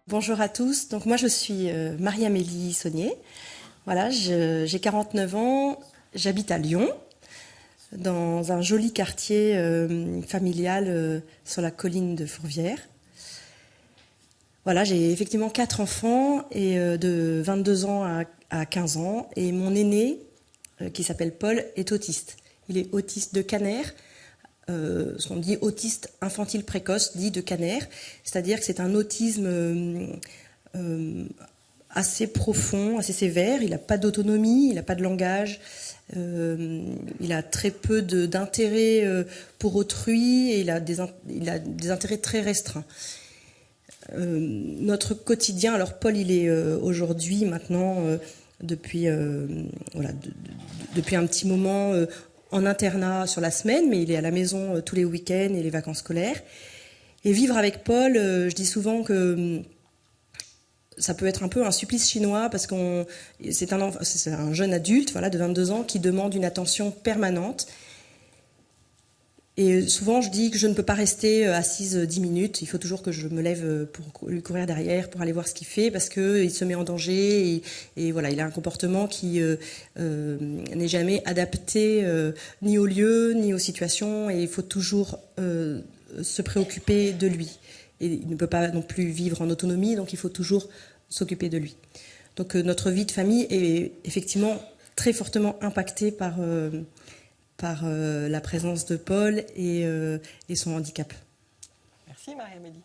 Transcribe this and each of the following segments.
Bonjour à tous. Donc moi je suis Marie-Amélie Saunier. Voilà, j'ai 49 ans, j'habite à Lyon, dans un joli quartier familial sur la colline de Fourvière. Voilà, j'ai effectivement 4 enfants et de 22 ans à 15 ans, et mon aîné qui s'appelle Paul est autiste. Il est autiste de Kanner. Ce qu'on dit autiste infantile précoce, dit de Kanner, c'est-à-dire que c'est un autisme assez profond, assez sévère. Il n'a pas d'autonomie, il n'a pas de langage, il a très peu d'intérêt pour autrui, et il a des intérêts très restreints. Notre quotidien, alors Paul, il est aujourd'hui, maintenant, depuis un petit moment, en internat sur la semaine, mais il est à la maison tous les week-ends et les vacances scolaires. Et vivre avec Paul, je dis souvent que ça peut être un peu un supplice chinois, parce c'est un jeune adulte, voilà, de 22 ans, qui demande une attention permanente. Et souvent, je dis que je ne peux pas rester assise 10 minutes. Il faut toujours que je me lève pour lui courir derrière, pour aller voir ce qu'il fait, parce qu'il se met en danger. Et voilà, il a un comportement qui n'est jamais adapté ni au lieu, ni aux situations. Et il faut toujours se préoccuper de lui. Et il ne peut pas non plus vivre en autonomie, donc il faut toujours s'occuper de lui. Donc notre vie de famille est effectivement très fortement impactée par la présence de Paul et son handicap. Merci Marie-Amélie.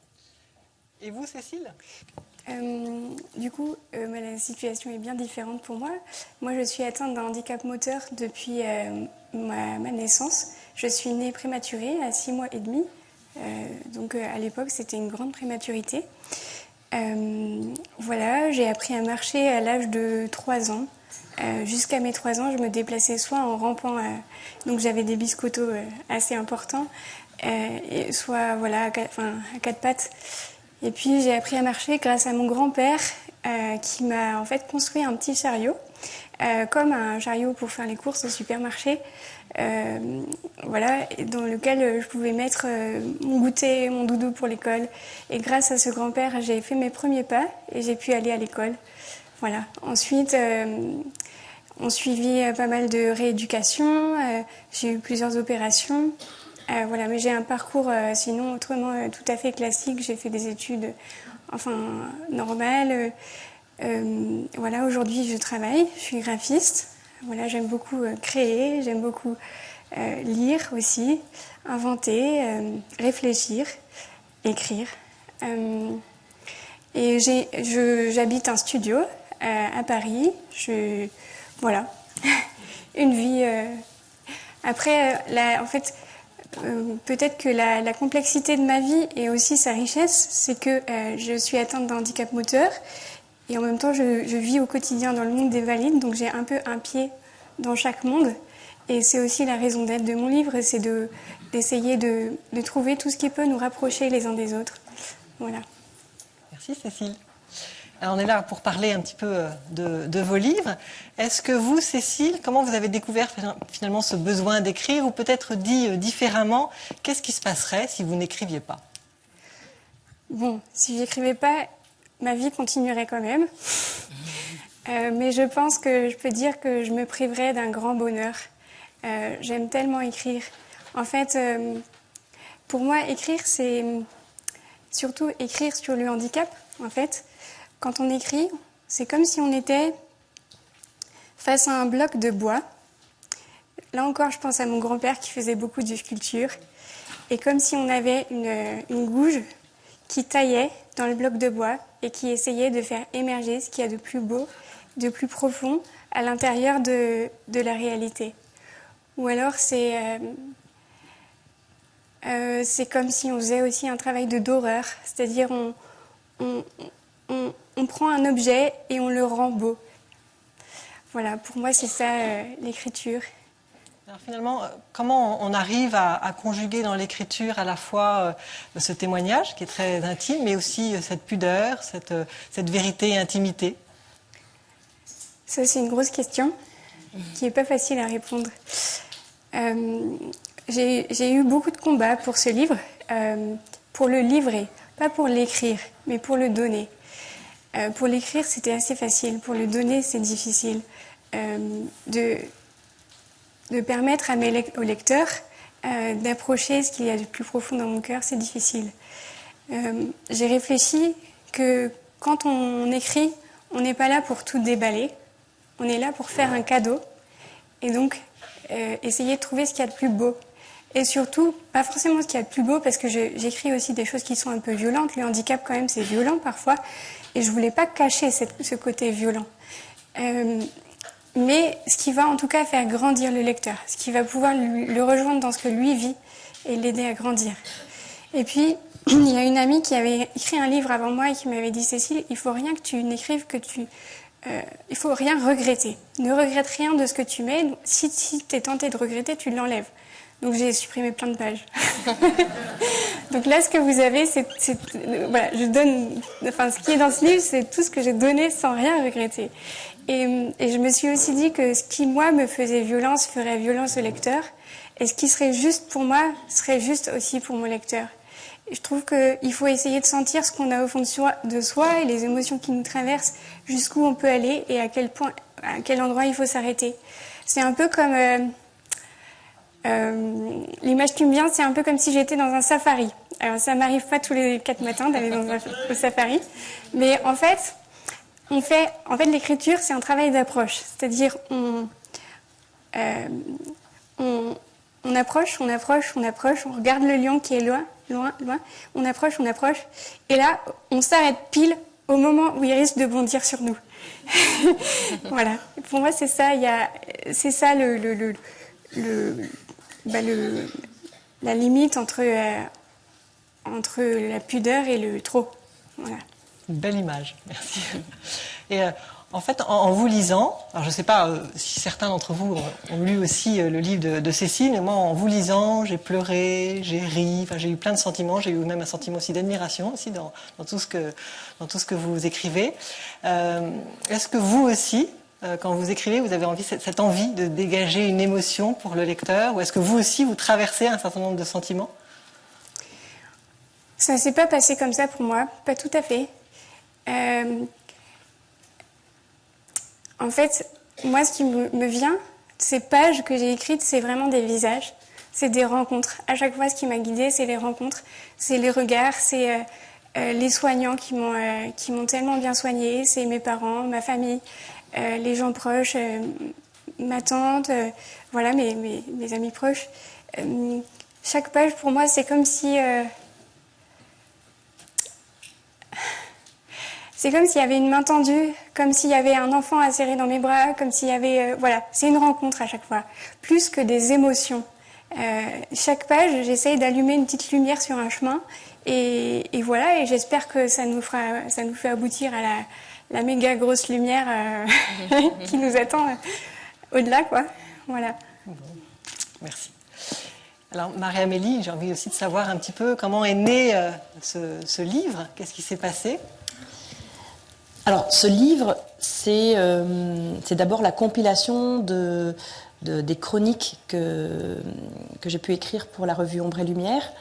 Et vous, Cécile ? Du coup, la situation est bien différente pour moi. Moi, je suis atteinte d'un handicap moteur depuis ma naissance. Je suis née prématurée à 6 mois et demi. Donc à l'époque, c'était une grande prématurité. Voilà, j'ai appris à marcher à l'âge de 3 ans. Jusqu'à mes 3 ans, je me déplaçais soit en rampant, donc j'avais des biscottos assez importants, et soit voilà, à 4 pattes. Et puis j'ai appris à marcher grâce à mon grand-père qui m'a en fait construit un petit chariot, comme un chariot pour faire les courses au supermarché, voilà, dans lequel je pouvais mettre mon goûter, mon doudou pour l'école. Et grâce à ce grand-père, j'ai fait mes premiers pas et j'ai pu aller à l'école. Voilà. Ensuite, on suivit pas mal de rééducation. J'ai eu plusieurs opérations. Voilà, mais j'ai un parcours sinon autrement tout à fait classique. J'ai fait des études, normales. Voilà, aujourd'hui je travaille. Je suis graphiste. Voilà, j'aime beaucoup créer. J'aime beaucoup lire aussi, inventer, réfléchir, écrire. Et j'habite un studio à Paris. Voilà, une vie. Après, en fait, peut-être que la complexité de ma vie et aussi sa richesse, c'est que je suis atteinte d'un handicap moteur et en même temps, je vis au quotidien dans le monde des valides, donc j'ai un peu un pied dans chaque monde. Et c'est aussi la raison d'être de mon livre, c'est d'essayer de trouver tout ce qui peut nous rapprocher les uns des autres. Voilà. Merci Cécile. Alors on est là pour parler un petit peu de vos livres. Est-ce que vous, Cécile, comment vous avez découvert finalement ce besoin d'écrire, ou peut-être dit différemment, qu'est-ce qui se passerait si vous n'écriviez pas ? Bon, si j'écrivais pas, ma vie continuerait quand même. Mais je pense que je peux dire que je me priverais d'un grand bonheur. J'aime tellement écrire. En fait, pour moi, écrire, c'est surtout écrire sur le handicap, en fait. Quand on écrit, c'est comme si on était face à un bloc de bois. Là encore, je pense à mon grand-père qui faisait beaucoup de sculpture. Et comme si on avait une gouge qui taillait dans le bloc de bois et qui essayait de faire émerger ce qu'il y a de plus beau, de plus profond à l'intérieur de la réalité. Ou alors c'est comme si on faisait aussi un travail de doreur, c'est-à-dire on prend un objet et on le rend beau. Voilà, pour moi c'est ça l'écriture. Alors finalement, comment on arrive à conjuguer dans l'écriture à la fois ce témoignage qui est très intime, mais aussi cette pudeur, cette vérité et intimité ? Ça c'est une grosse question qui n'est pas facile à répondre. J'ai eu beaucoup de combats pour ce livre, pour le livrer, pas pour l'écrire, mais pour le donner. Pour l'écrire, c'était assez facile. Pour le donner, c'est difficile. De permettre au lecteur d'approcher ce qu'il y a de plus profond dans mon cœur, c'est difficile. J'ai réfléchi que quand on écrit, on n'est pas là pour tout déballer. On est là pour faire un cadeau. Et donc, essayer de trouver ce qu'il y a de plus beau. Et surtout, pas forcément ce qu'il y a de plus beau, parce que j'écris aussi des choses qui sont un peu violentes. Le handicap, quand même, c'est violent parfois. Et je voulais pas cacher ce côté violent. Mais ce qui va en tout cas faire grandir le lecteur, ce qui va pouvoir le rejoindre dans ce que lui vit et l'aider à grandir. Et puis, il y a une amie qui avait écrit un livre avant moi et qui m'avait dit « Cécile, il faut rien que tu n'écrives il faut rien regretter. Ne regrette rien de ce que tu mets. Si tu es tenté de regretter, tu l'enlèves. » Donc j'ai supprimé plein de pages. Donc là, ce que vous avez, voilà, je donne, enfin, ce qui est dans ce livre, c'est tout ce que j'ai donné sans rien regretter. Et je me suis aussi dit que ce qui, moi, me faisait violence, ferait violence au lecteur. Et ce qui serait juste pour moi, serait juste aussi pour mon lecteur. Et je trouve qu'il faut essayer de sentir ce qu'on a au fond de soi et les émotions qui nous traversent, jusqu'où on peut aller et à quel endroit il faut s'arrêter. C'est un peu comme... l'image qui me vient, c'est un peu comme si j'étais dans un safari. Alors, ça m'arrive pas tous les 4 matins d'aller au safari. Mais en fait, l'écriture, c'est un travail d'approche. C'est-à-dire, on approche, on regarde le lion qui est loin, on approche, et là, on s'arrête pile au moment où il risque de bondir sur nous. Voilà. Pour moi, c'est ça. C'est ça la limite entre la pudeur et le trop. Voilà. Une belle image, merci. Et en fait, en vous lisant, alors je ne sais pas si certains d'entre vous ont lu aussi le livre de Cécile, mais moi, en vous lisant, j'ai pleuré, j'ai ri, enfin, j'ai eu plein de sentiments, j'ai eu même un sentiment aussi d'admiration aussi dans tout ce que vous écrivez. Est-ce que vous aussi, quand vous écrivez, vous avez cette envie de dégager une émotion pour le lecteur, ou est-ce que vous aussi, vous traversez un certain nombre de sentiments? Ça ne s'est pas passé comme ça pour moi, pas tout à fait. En fait, moi, ce qui me vient, ces pages que j'ai écrites, c'est vraiment des visages, c'est des rencontres. À chaque fois, ce qui m'a guidée, c'est les rencontres, c'est les regards, c'est les soignants qui m'ont tellement bien soignée, c'est mes parents, ma famille, les gens proches, ma tante, voilà, mes amis proches. Chaque page, pour moi, c'est comme si... C'est comme s'il y avait une main tendue, comme s'il y avait un enfant à serrer dans mes bras, comme s'il y avait... voilà, c'est une rencontre à chaque fois, plus que des émotions. Chaque page, j'essaye d'allumer une petite lumière sur un chemin, et voilà, et j'espère que ça nous fait aboutir à la méga grosse lumière qui nous attend au-delà, quoi. Voilà. Bon, merci. Alors, Marie-Amélie, j'ai envie aussi de savoir un petit peu comment est né ce livre, qu'est-ce qui s'est passé? Alors, ce livre, c'est d'abord la compilation des chroniques que j'ai pu écrire pour la revue Ombre et Lumière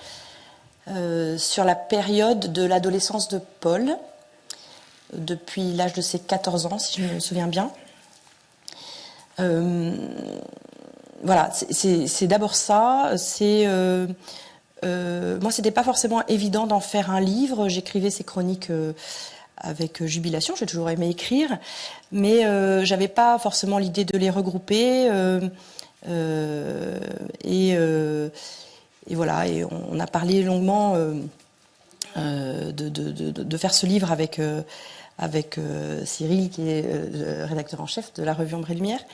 sur la période de l'adolescence de Paul, depuis l'âge de ses 14 ans, si je me souviens bien. Voilà, c'est d'abord ça. Moi, c'était pas forcément évident d'en faire un livre. J'écrivais ces chroniques avec jubilation, j'ai toujours aimé écrire, mais j'avais pas forcément l'idée de les regrouper. Et voilà, et on a parlé longuement de faire ce livre avec Cyril, qui est le rédacteur en chef de la revue Ombre et Lumière.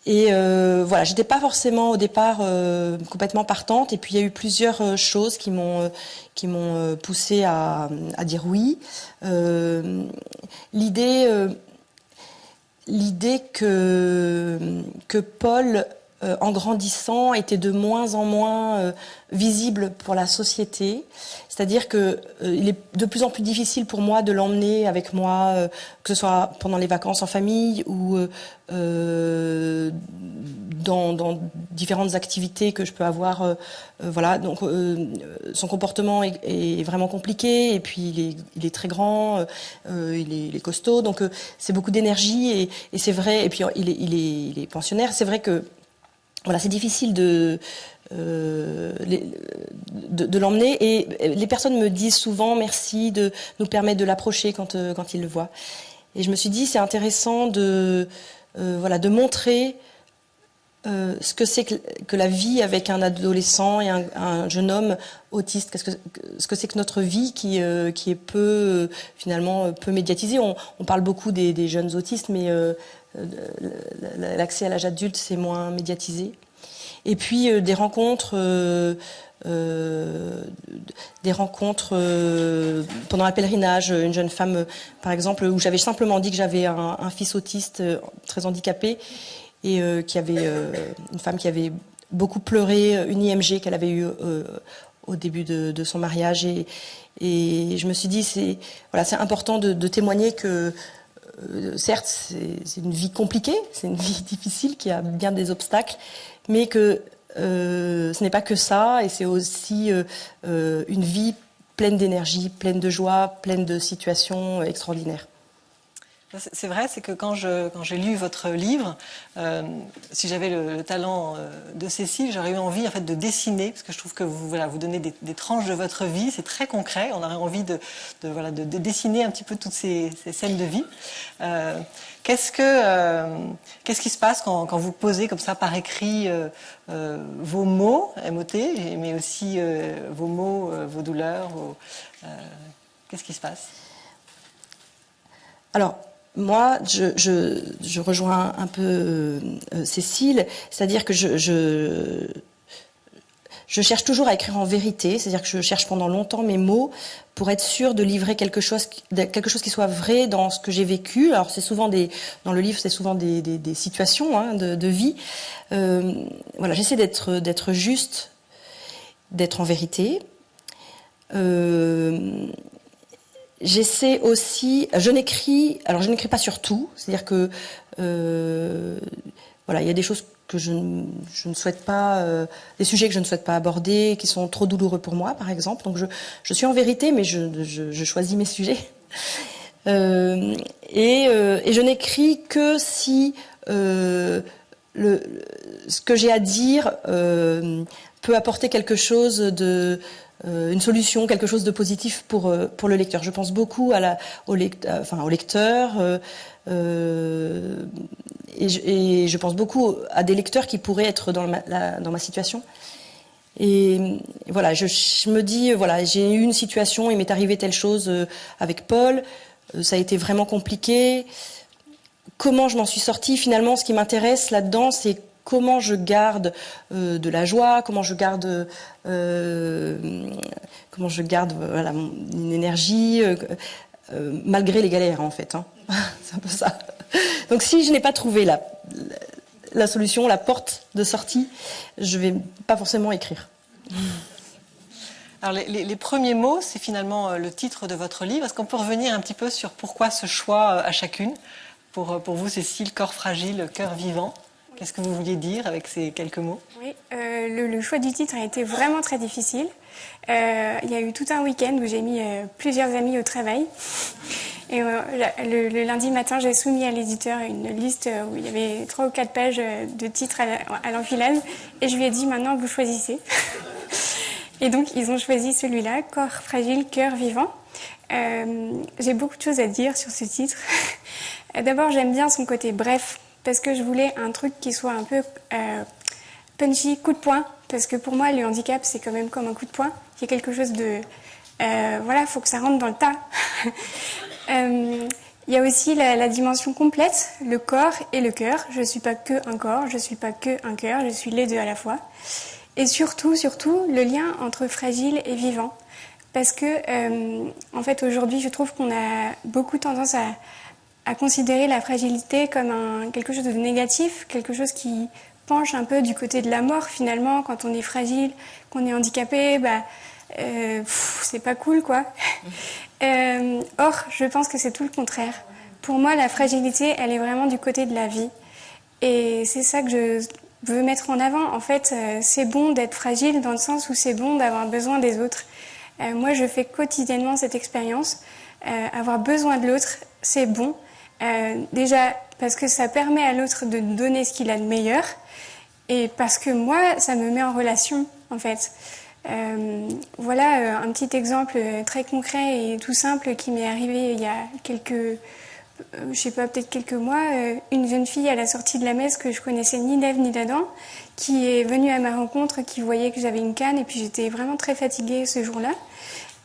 Et voilà, j'étais pas forcément au départ complètement partante, et puis il y a eu plusieurs choses qui m'ont poussée à dire oui. L'idée que Paul, en grandissant, était de moins en moins visible pour la société. C'est-à-dire que il est de plus en plus difficile pour moi de l'emmener avec moi, que ce soit pendant les vacances en famille ou dans différentes activités que je peux avoir. Voilà, donc son comportement est vraiment compliqué, et puis il est très grand, il est costaud, donc c'est beaucoup d'énergie, et c'est vrai, et puis il est pensionnaire, c'est vrai que voilà, c'est difficile de l'emmener, et les personnes me disent souvent merci de nous permettre de l'approcher quand ils le voient. Et je me suis dit, c'est intéressant de montrer ce que c'est que la vie avec un adolescent et un jeune homme autiste. Ce que c'est que notre vie qui est finalement peu médiatisée. On parle beaucoup des jeunes autistes, mais l'accès à l'âge adulte, c'est moins médiatisé. Et puis des rencontres pendant un pèlerinage, une jeune femme par exemple, où j'avais simplement dit que j'avais un fils autiste très handicapé, et qui avait une femme qui avait beaucoup pleuré, une IMG qu'elle avait eue au début de son mariage, et je me suis dit c'est important de témoigner que certes c'est une vie compliquée, c'est une vie difficile qui a bien des obstacles, mais que ce n'est pas que ça, et c'est aussi une vie pleine d'énergie, pleine de joie, pleine de situations extraordinaires. C'est vrai, c'est que quand j'ai lu votre livre, si j'avais le talent de Cécile, j'aurais eu envie en fait de dessiner, parce que je trouve que vous donnez des tranches de votre vie, c'est très concret. On aurait envie de dessiner un petit peu toutes ces scènes de vie. Qu'est-ce qui se passe quand vous posez comme ça par écrit vos mots, MOT, mais aussi vos mots, vos douleurs, qu'est-ce qui se passe? Alors, moi, je rejoins un peu Cécile, c'est-à-dire que je cherche toujours à écrire en vérité, c'est-à-dire que je cherche pendant longtemps mes mots pour être sûre de livrer quelque chose qui soit vrai dans ce que j'ai vécu. Alors c'est souvent dans le livre, c'est souvent des situations de vie. Voilà, j'essaie d'être juste, d'être en vérité. J'essaie aussi, je n'écris pas sur tout, c'est-à-dire que voilà, il y a des choses que je ne souhaite pas, des sujets que je ne souhaite pas aborder, qui sont trop douloureux pour moi, par exemple. Donc je suis en vérité, mais je choisis mes sujets. Et je n'écris que si ce que j'ai à dire peut apporter quelque chose une solution, quelque chose de positif pour le lecteur. Je pense beaucoup au lecteur, et je pense beaucoup à des lecteurs qui pourraient être dans ma situation. Et voilà, je me dis, voilà, j'ai eu une situation, il m'est arrivé telle chose avec Paul, ça a été vraiment compliqué. Comment je m'en suis sortie? Finalement, ce qui m'intéresse là-dedans, c'est comment je garde de la joie, comment je garde voilà, une énergie malgré les galères, en fait. C'est un peu ça. Donc si je n'ai pas trouvé la solution, la porte de sortie, je ne vais pas forcément écrire. Alors les premiers mots, c'est finalement le titre de votre livre. Est-ce qu'on peut revenir un petit peu sur pourquoi ce choix à chacune? Pour vous, Cécile, corps fragile, cœur vivant. Qu'est-ce que vous vouliez dire avec ces quelques mots? Oui, le choix du titre a été vraiment très difficile. Il y a eu tout un week-end où j'ai mis plusieurs amis au travail. Et le lundi matin, j'ai soumis à l'éditeur une liste où il y avait 3 ou 4 pages de titres à l'enfilade. Et je lui ai dit, maintenant, vous choisissez. Et donc, ils ont choisi celui-là, corps fragile, cœur vivant. J'ai beaucoup de choses à dire sur ce titre. D'abord, j'aime bien son côté bref, parce que je voulais un truc qui soit un peu punchy, coup de poing, parce que pour moi, le handicap, c'est quand même comme un coup de poing. Il y a quelque chose de... voilà, il faut que ça rentre dans le tas. Il y a aussi la dimension complète, le corps et le cœur. Je ne suis pas que un corps, je ne suis pas que un cœur, je suis les deux à la fois. Et surtout, le lien entre fragile et vivant. Parce que, en fait, aujourd'hui, je trouve qu'on a beaucoup tendance à considérer la fragilité comme quelque chose de négatif, quelque chose qui penche un peu du côté de la mort, finalement. Quand on est fragile, qu'on est handicapé, c'est pas cool, quoi. Or, je pense que c'est tout le contraire. Pour moi, la fragilité, elle est vraiment du côté de la vie. Et c'est ça que veux mettre en avant. En fait, c'est bon d'être fragile dans le sens où c'est bon d'avoir besoin des autres. Moi, je fais quotidiennement cette expérience. Avoir besoin de l'autre, c'est bon. Déjà, parce que ça permet à l'autre de nous donner ce qu'il a de meilleur. Et parce que moi, ça me met en relation, en fait. Voilà un petit exemple très concret et tout simple qui m'est arrivé il y a je sais pas, peut-être quelques mois. Une jeune fille à la sortie de la messe que je connaissais ni d'Ève ni d'Adam, qui est venue à ma rencontre, qui voyait que j'avais une canne et puis j'étais vraiment très fatiguée ce jour-là.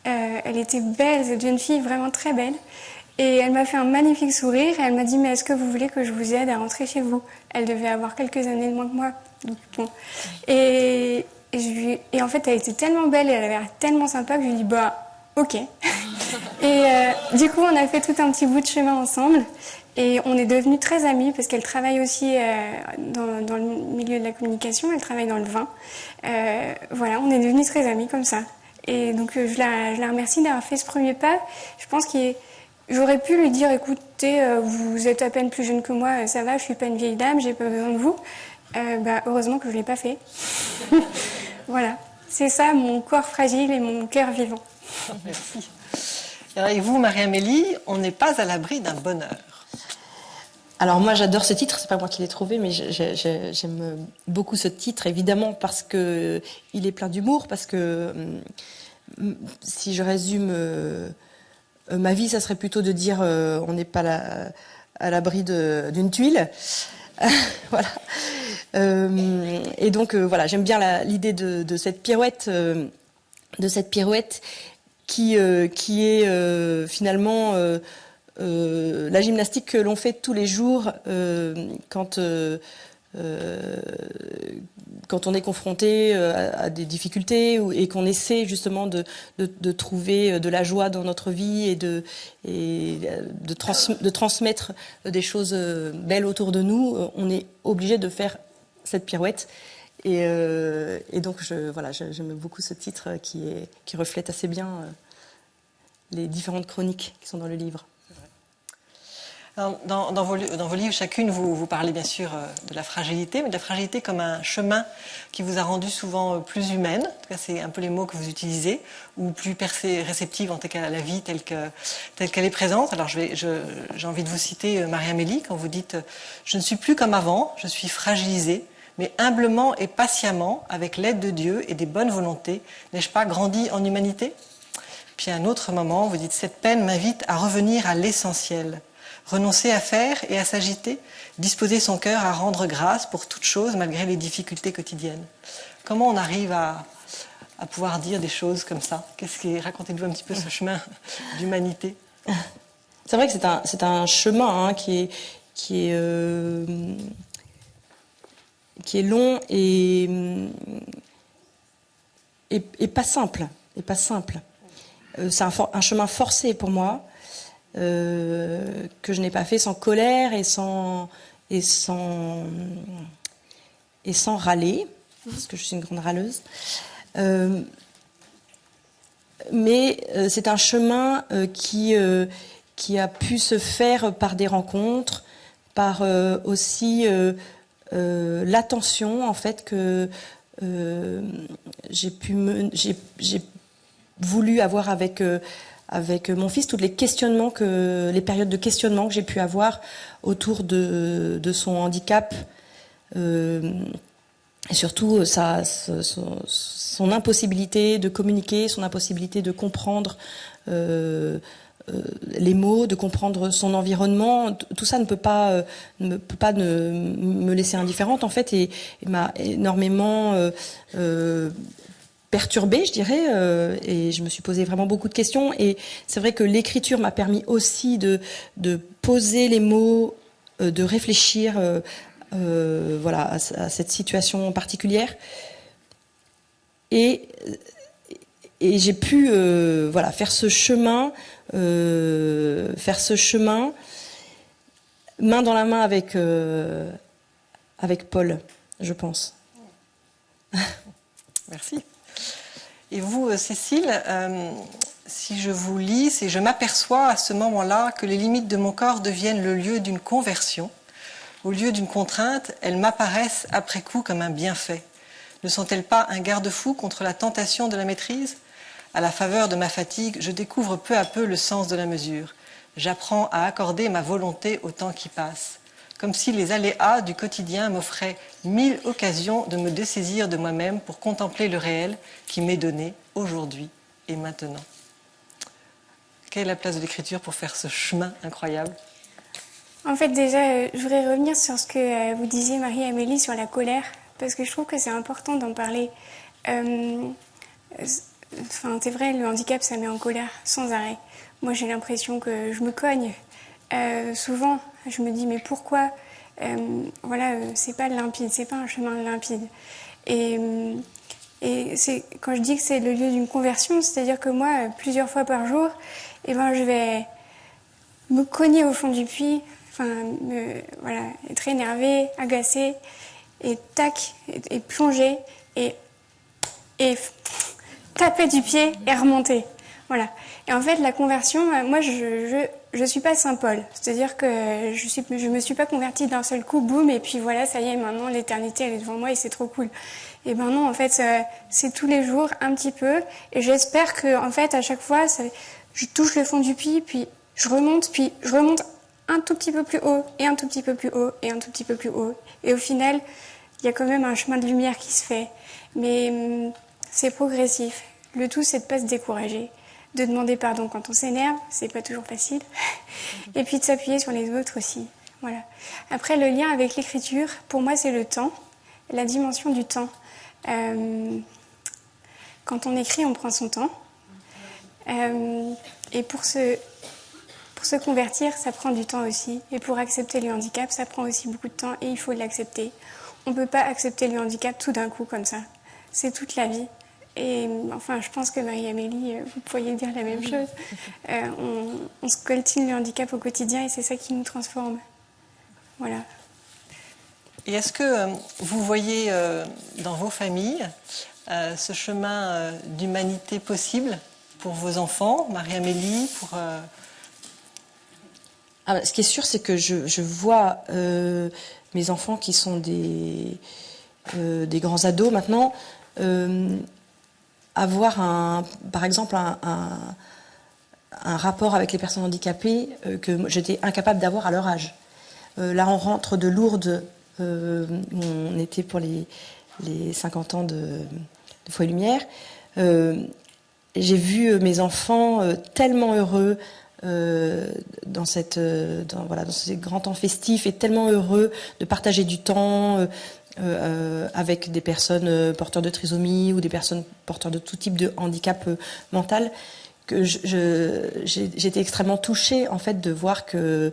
Elle était belle, cette jeune fille, vraiment très belle. Et elle m'a fait un magnifique sourire et elle m'a dit « Mais est-ce que vous voulez que je vous aide à rentrer chez vous ?» Elle devait avoir quelques années de moins que moi. Donc, bon. Et en fait, elle était tellement belle et elle avait l'air tellement sympa que je lui ai dit « Bah, ok. » Et du coup, on a fait tout un petit bout de chemin ensemble. Et on est devenus très amis parce qu'elle travaille aussi dans le milieu de la communication, elle travaille dans le vin. Voilà, on est devenus très amis comme ça. Et donc, je la remercie d'avoir fait ce premier pas. Je pense j'aurais pu lui dire, écoutez, vous êtes à peine plus jeune que moi, ça va, je suis pas une vieille dame, j'ai pas besoin de vous. Heureusement que je l'ai pas fait. Voilà, c'est ça mon corps fragile et mon cœur vivant. Merci. Et vous, Marie-Amélie, on n'est pas à l'abri d'un bonheur. Alors moi j'adore ce titre, c'est pas moi qui l'ai trouvé, mais j'aime beaucoup ce titre, évidemment parce que il est plein d'humour, parce que si je résume ma vie, ça serait plutôt de dire on n'est pas à l'abri d'une tuile. Voilà. Et donc voilà, j'aime bien l'idée de cette pirouette, qui est finalement la gymnastique que l'on fait tous les jours quand on est confronté à des difficultés et qu'on essaie justement de trouver de la joie dans notre vie et de transmettre des choses belles autour de nous, on est obligé de faire cette pirouette. Et donc j'aime beaucoup ce titre qui reflète assez bien les différentes chroniques qui sont dans le livre. Alors, dans vos livres, chacune, vous parlez bien sûr de la fragilité, mais de la fragilité comme un chemin qui vous a rendu souvent plus humaine, en tout cas c'est un peu les mots que vous utilisez, ou plus réceptive en tout cas à la vie telle qu'elle est présente. Alors j'ai envie de vous citer Marie-Amélie, quand vous dites « Je ne suis plus comme avant, je suis fragilisée, mais humblement et patiemment, avec l'aide de Dieu et des bonnes volontés, n'ai-je pas grandi en humanité ?» Puis à un autre moment, vous dites « Cette peine m'invite à revenir à l'essentiel. Renoncer à faire et à s'agiter, disposer son cœur à rendre grâce pour toute chose malgré les difficultés quotidiennes. » Comment on arrive à pouvoir dire des choses comme ça? Racontez-nous un petit peu ce chemin d'humanité. C'est vrai que c'est un chemin qui est long et pas simple. C'est un chemin forcé pour moi. Que je n'ai pas fait sans colère et sans râler, parce que je suis une grande râleuse. Mais c'est un chemin qui a pu se faire par des rencontres, par aussi l'attention en fait que j'ai voulu avoir avec mon fils, tous les périodes de questionnement que j'ai pu avoir autour de son handicap, et surtout son impossibilité de communiquer, son impossibilité de comprendre les mots, de comprendre son environnement. Tout ça ne peut pas me laisser indifférente en fait, et m'a énormément perturbée, je dirais, et je me suis posé vraiment beaucoup de questions. Et c'est vrai que l'écriture m'a permis aussi de poser les mots, de réfléchir à cette situation particulière. Et j'ai pu faire ce chemin main dans la main avec Paul, je pense. Merci. Et vous, Cécile, si je vous lis, c'est « Je m'aperçois à ce moment-là que les limites de mon corps deviennent le lieu d'une conversion. Au lieu d'une contrainte, elles m'apparaissent après coup comme un bienfait. Ne sont-elles pas un garde-fou contre la tentation de la maîtrise ? À la faveur de ma fatigue, je découvre peu à peu le sens de la mesure. J'apprends à accorder ma volonté au temps qui passe. Comme si les aléas du quotidien m'offraient 1000 occasions de me dessaisir de moi-même pour contempler le réel qui m'est donné aujourd'hui et maintenant. Quelle est la place de l'écriture pour faire ce chemin incroyable ? En fait, déjà, je voudrais revenir sur ce que vous disiez, Marie-Amélie, sur la colère, parce que je trouve que c'est important d'en parler. C'est vrai, le handicap, ça met en colère sans arrêt. Moi, j'ai l'impression que je me cogne. Souvent, je me dis, mais pourquoi c'est pas limpide, c'est pas un chemin limpide. Et c'est, quand je dis que c'est le lieu d'une conversion, c'est-à-dire que moi, plusieurs fois par jour, je vais me cogner au fond du puits, être énervée, agacée, et tac, et plonger, et taper du pied et remonter. Voilà. Et en fait, la conversion, moi, je suis pas Saint Paul. C'est-à-dire que je me suis pas convertie d'un seul coup, boum, et puis voilà, ça y est, maintenant, l'éternité, elle est devant moi et c'est trop cool. Et ben non, en fait, c'est tous les jours, un petit peu, et j'espère que, en fait, à chaque fois, je touche le fond du puits, puis je remonte un tout petit peu plus haut, et un tout petit peu plus haut, et un tout petit peu plus haut. Et au final, il y a quand même un chemin de lumière qui se fait. Mais c'est progressif. Le tout, c'est de pas se décourager, de demander pardon quand on s'énerve, c'est pas toujours facile, et puis de s'appuyer sur les autres aussi. Voilà. Après, le lien avec l'écriture, pour moi, c'est le temps, la dimension du temps. Quand on écrit, on prend son temps. Et pour se convertir, ça prend du temps aussi. Et pour accepter le handicap, ça prend aussi beaucoup de temps et il faut l'accepter. On ne peut pas accepter le handicap tout d'un coup comme ça. C'est toute la vie. Et enfin, je pense que Marie-Amélie, vous pourriez dire la même chose. On se coltine le handicap au quotidien et c'est ça qui nous transforme. Voilà. Et est-ce que vous voyez dans vos familles ce chemin d'humanité possible pour vos enfants, Marie-Amélie, Ce qui est sûr, c'est que je vois mes enfants qui sont des grands ados maintenant avoir par exemple un rapport avec les personnes handicapées que j'étais incapable d'avoir à leur âge. Là, on rentre de Lourdes, où on était pour les 50 ans de Foi et Lumière. J'ai vu mes enfants tellement heureux dans ces grands temps festifs et tellement heureux de partager du temps avec des personnes porteurs de trisomie ou des personnes porteurs de tout type de handicap mental que j'étais extrêmement touchée en fait de voir que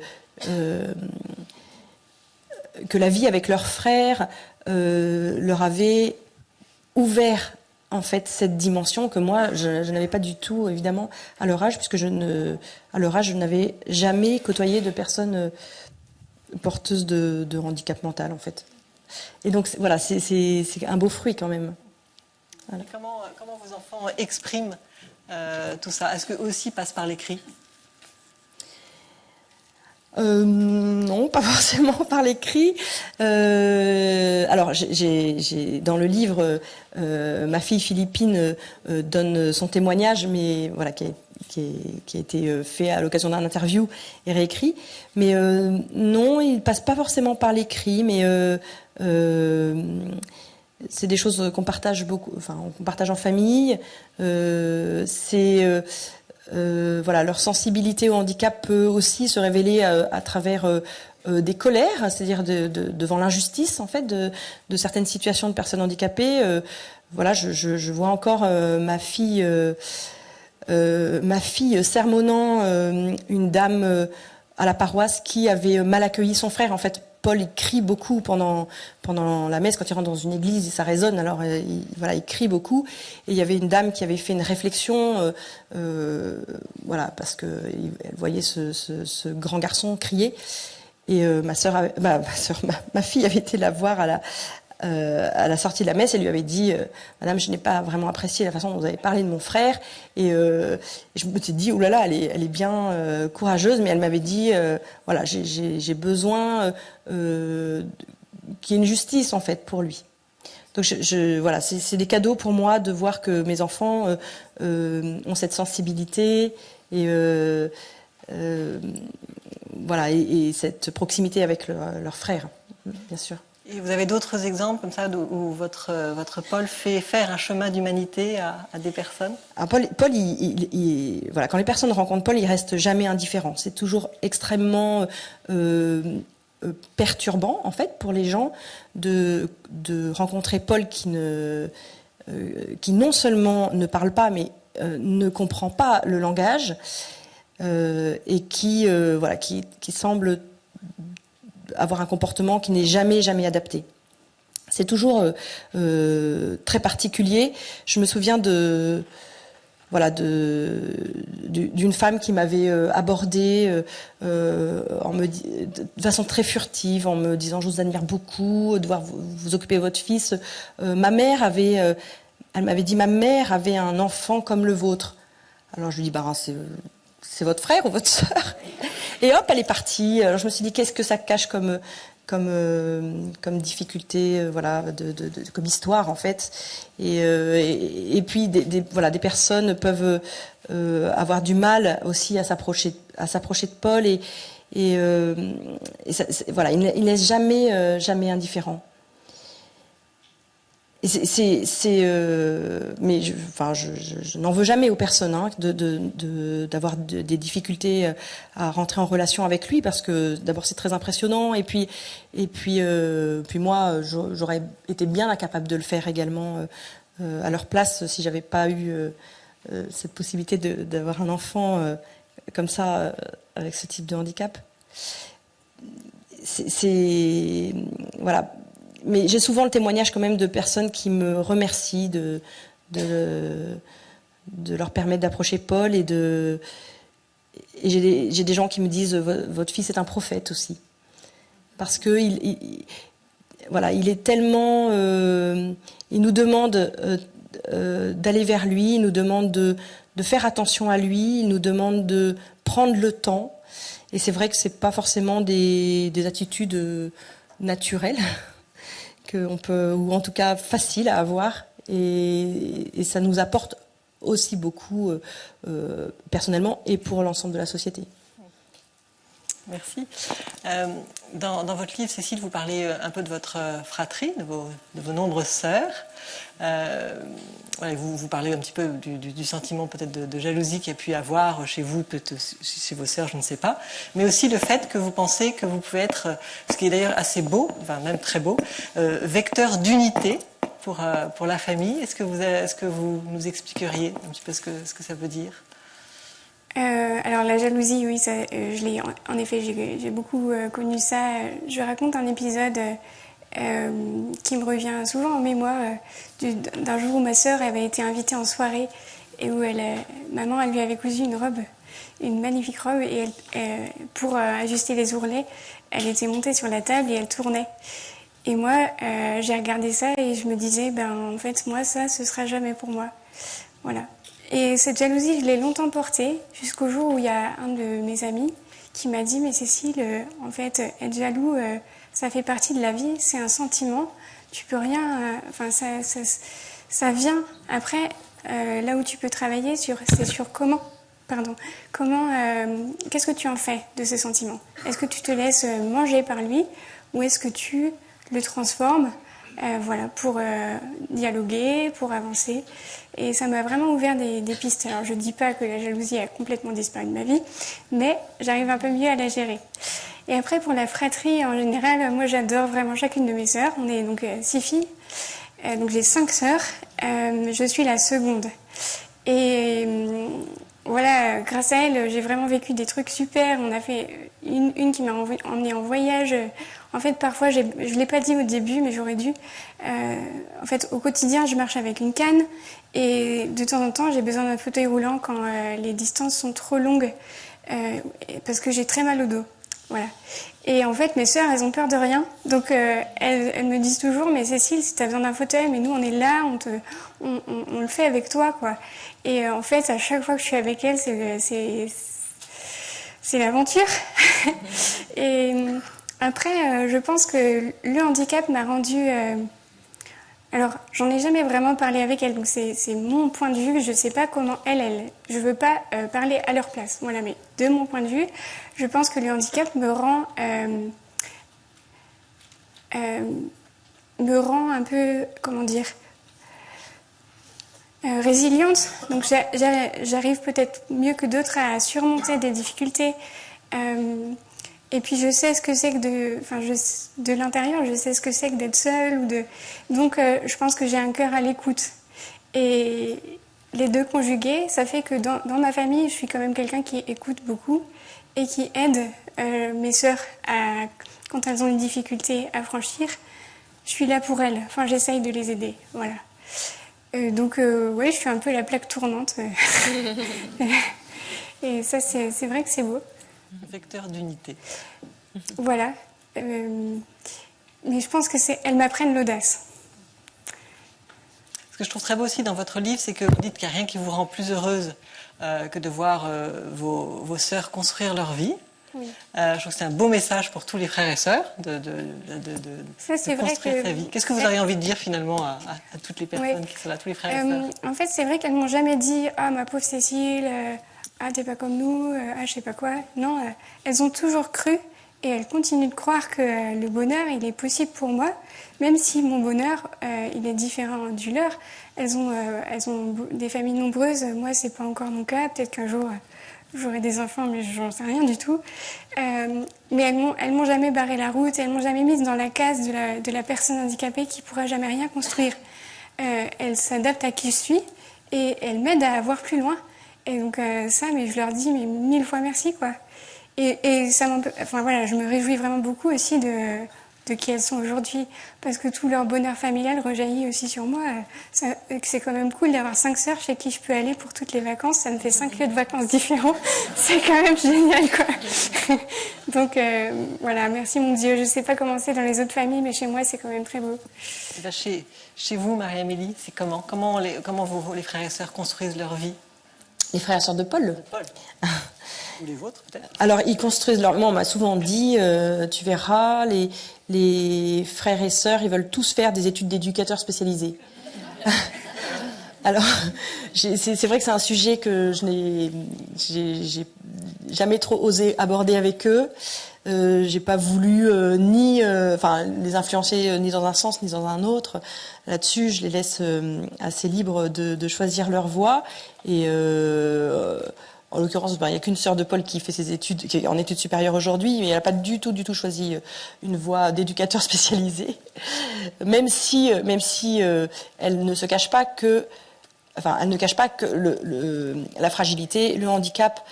la vie avec leurs frères leur avait ouvert en fait cette dimension que moi je n'avais pas du tout évidemment à leur âge, puisque à leur âge je n'avais jamais côtoyé de personnes porteuses de handicap mental en fait. Et donc voilà, c'est un beau fruit quand même. Voilà. Et comment vos enfants expriment tout ça? Est-ce que aussi passe par l'écrit? Non, pas forcément par l'écrit. Alors, j'ai dans le livre, ma fille Philippine donne son témoignage, mais voilà, qui a été fait à l'occasion d'un interview et réécrit. Mais non, il passe pas forcément par l'écrit, mais c'est des choses qu'on partage beaucoup, enfin, qu'on partage en famille. Voilà, leur sensibilité au handicap peut aussi se révéler à travers des colères, c'est-à-dire devant l'injustice en fait de certaines situations de personnes handicapées. Voilà, je vois encore ma fille sermonnant une dame à la paroisse qui avait mal accueilli son frère. En fait, Paul, il crie beaucoup pendant la messe, quand il rentre dans une église, et ça résonne, alors il crie beaucoup. Et il y avait une dame qui avait fait une réflexion, voilà, parce qu'elle voyait ce grand garçon crier. Et ma fille avait été la voir à la sortie de la messe, elle lui avait dit Madame, je n'ai pas vraiment apprécié la façon dont vous avez parlé de mon frère. Et je me suis dit, oh là là, elle est bien courageuse, mais elle m'avait dit voilà, j'ai besoin qu'il y ait une justice en fait pour lui. Donc voilà, c'est des cadeaux pour moi de voir que mes enfants ont cette sensibilité et voilà, et cette proximité avec leur frère, bien sûr. Et vous avez d'autres exemples comme ça où votre Paul fait faire un chemin d'humanité à des personnes? Paul, voilà, quand les personnes rencontrent Paul, il reste jamais indifférent. C'est toujours extrêmement perturbant en fait pour les gens de rencontrer Paul qui non seulement ne parle pas, mais ne comprend pas le langage et qui semble avoir un comportement qui n'est jamais adapté. C'est toujours très particulier. Je me souviens d'une femme qui m'avait abordée de façon très furtive, en me disant je vous admire beaucoup, de devoir vous occuper de votre fils. Elle m'avait dit ma mère avait un enfant comme le vôtre. Alors je lui dis c'est votre frère ou votre sœur? Et hop, elle est partie. Alors je me suis dit, qu'est-ce que ça cache comme difficulté, voilà, comme histoire en fait. Et puis des personnes peuvent avoir du mal aussi à s'approcher de Paul voilà, il ne laisse jamais indifférent. Mais je n'en veux jamais aux personnes d'avoir des difficultés à rentrer en relation avec lui, parce que d'abord c'est très impressionnant et puis moi j'aurais été bien incapable de le faire également à leur place si j'avais pas eu cette possibilité d'avoir un enfant comme ça avec ce type de handicap. Voilà. Mais j'ai souvent le témoignage quand même de personnes qui me remercient de leur permettre d'approcher Paul et j'ai des gens qui me disent votre fils est un prophète aussi, parce que il est tellement il nous demande d'aller vers lui, il nous demande de faire attention à lui, il nous demande de prendre le temps, et c'est vrai que c'est pas forcément des attitudes naturelles qu'on peut, ou en tout cas facile à avoir, et ça nous apporte aussi beaucoup personnellement et pour l'ensemble de la société. Merci. Dans votre livre, Cécile, vous parlez un peu de votre fratrie, de vos nombreuses sœurs. Vous parlez un petit peu du sentiment peut-être de jalousie qu'il y a pu y avoir chez vous, peut-être chez vos sœurs, je ne sais pas, mais aussi le fait que vous pensez que vous pouvez être, ce qui est d'ailleurs assez beau, enfin même très beau, vecteur d'unité pour la famille. Est-ce que vous nous expliqueriez un petit peu ce que ça veut dire? Alors la jalousie, oui, je l'ai en effet, j'ai beaucoup connu ça. Je raconte un épisode qui me revient souvent en mémoire d'un jour où ma sœur avait été invitée en soirée et où maman elle lui avait cousu une magnifique robe, et pour ajuster les ourlets, elle était montée sur la table et elle tournait. Et moi, j'ai regardé ça et je me disais, en fait, moi, ça, ce sera jamais pour moi. Voilà. Et cette jalousie, je l'ai longtemps portée, jusqu'au jour où il y a un de mes amis qui m'a dit « Mais Cécile, en fait, être jaloux, ça fait partie de la vie, c'est un sentiment, tu peux rien... ça vient. Après, là où tu peux travailler, c'est sur comment... qu'est-ce que tu en fais de ce sentiment? Est-ce que tu te laisses manger par lui, ou est-ce que tu le transformes pour dialoguer, pour avancer. Et ça m'a vraiment ouvert des pistes. Alors je ne dis pas que la jalousie a complètement disparu de ma vie, mais j'arrive un peu mieux à la gérer. Et après, pour la fratrie en général, moi j'adore vraiment chacune de mes sœurs. On est donc 6 filles, donc j'ai 5 sœurs. Je suis la seconde. Et voilà, grâce à elle, j'ai vraiment vécu des trucs super. On a fait une qui m'a emmenée en voyage. En fait, parfois, je ne l'ai pas dit au début, mais j'aurais dû. En fait, au quotidien, je marche avec une canne. Et de temps en temps, j'ai besoin d'un fauteuil roulant quand les distances sont trop longues. Parce que j'ai très mal au dos. Voilà. Et en fait, mes sœurs, elles ont peur de rien. Donc, elles me disent toujours, mais Cécile, si tu as besoin d'un fauteuil, mais nous, on est là, on le fait avec toi, quoi. Et en fait, à chaque fois que je suis avec elles, c'est l'aventure. Et après, je pense que le handicap m'a rendue... alors, j'en ai jamais vraiment parlé avec elles, donc c'est mon point de vue. Je sais pas comment je veux pas parler à leur place. Voilà, mais de mon point de vue, je pense que le handicap me rend un peu, comment dire, résiliente. Donc, j'arrive peut-être mieux que d'autres à surmonter des difficultés. Et puis je sais ce que c'est que de l'intérieur, je sais ce que c'est que d'être seule donc je pense que j'ai un cœur à l'écoute. Et les deux conjugués, ça fait que dans ma famille, je suis quand même quelqu'un qui écoute beaucoup et qui aide mes sœurs quand elles ont une difficulté à franchir. Je suis là pour elles. Enfin, j'essaye de les aider. Voilà. Donc ouais, je suis un peu la plaque tournante. Et ça, c'est vrai que c'est beau. Vecteur d'unité. Voilà. Mais je pense que elles m'apprennent l'audace. Ce que je trouve très beau aussi dans votre livre, c'est que vous dites qu'il n'y a rien qui vous rend plus heureuse que de voir vos sœurs construire leur vie. Oui. Je trouve que c'est un beau message pour tous les frères et sœurs de construire sa vie. Qu'est-ce que vous auriez envie de dire finalement à toutes les personnes qui sont là, tous les frères et sœurs? En fait, c'est vrai qu'elles m'ont jamais dit « Ah, ma pauvre Cécile, ah, t'es pas comme nous, ah, je sais pas quoi ». Non, elles ont toujours cru et elles continuent de croire que le bonheur, il est possible pour moi, même si mon bonheur, il est différent du leur. Elles ont des familles nombreuses, moi, c'est pas encore mon cas. Peut-être qu'un jour, j'aurai des enfants, mais j'en sais rien du tout. Mais elles m'ont jamais barré la route, elles m'ont jamais mise dans la case de la personne handicapée qui pourra jamais rien construire. Elles s'adaptent à qui je suis et elles m'aident à voir plus loin. Et donc ça, mais je leur dis 1000 fois merci, quoi. Et ça enfin voilà, je me réjouis vraiment beaucoup aussi de qui elles sont aujourd'hui, parce que tout leur bonheur familial rejaillit aussi sur moi. C'est quand même cool d'avoir 5 sœurs chez qui je peux aller pour toutes les vacances. Ça me fait 5 lieux de vacances différents. C'est quand même génial, quoi. Donc voilà, merci mon Dieu. Je sais pas comment c'est dans les autres familles, mais chez moi, c'est quand même très beau. Et ben chez vous, Marie-Amélie, c'est comment les frères et sœurs construisent leur vie? Les frères et sœurs de Paul. Ou les vôtres, peut-être. Alors, ils construisent leur... Moi, on m'a souvent dit, tu verras, les frères et sœurs, ils veulent tous faire des études d'éducateurs spécialisés. Alors, c'est vrai que c'est un sujet que j'ai jamais trop osé aborder avec eux. J'ai pas voulu les influencer ni dans un sens ni dans un autre. Là-dessus, je les laisse assez libres de choisir leur voie. Et en l'occurrence, il n'y a qu'une sœur de Paul qui fait ses études, qui est en études supérieures aujourd'hui, mais elle n'a pas du tout choisi une voie d'éducateur spécialisé. Même si elle ne se cache pas que, elle ne cache pas que la fragilité, le handicap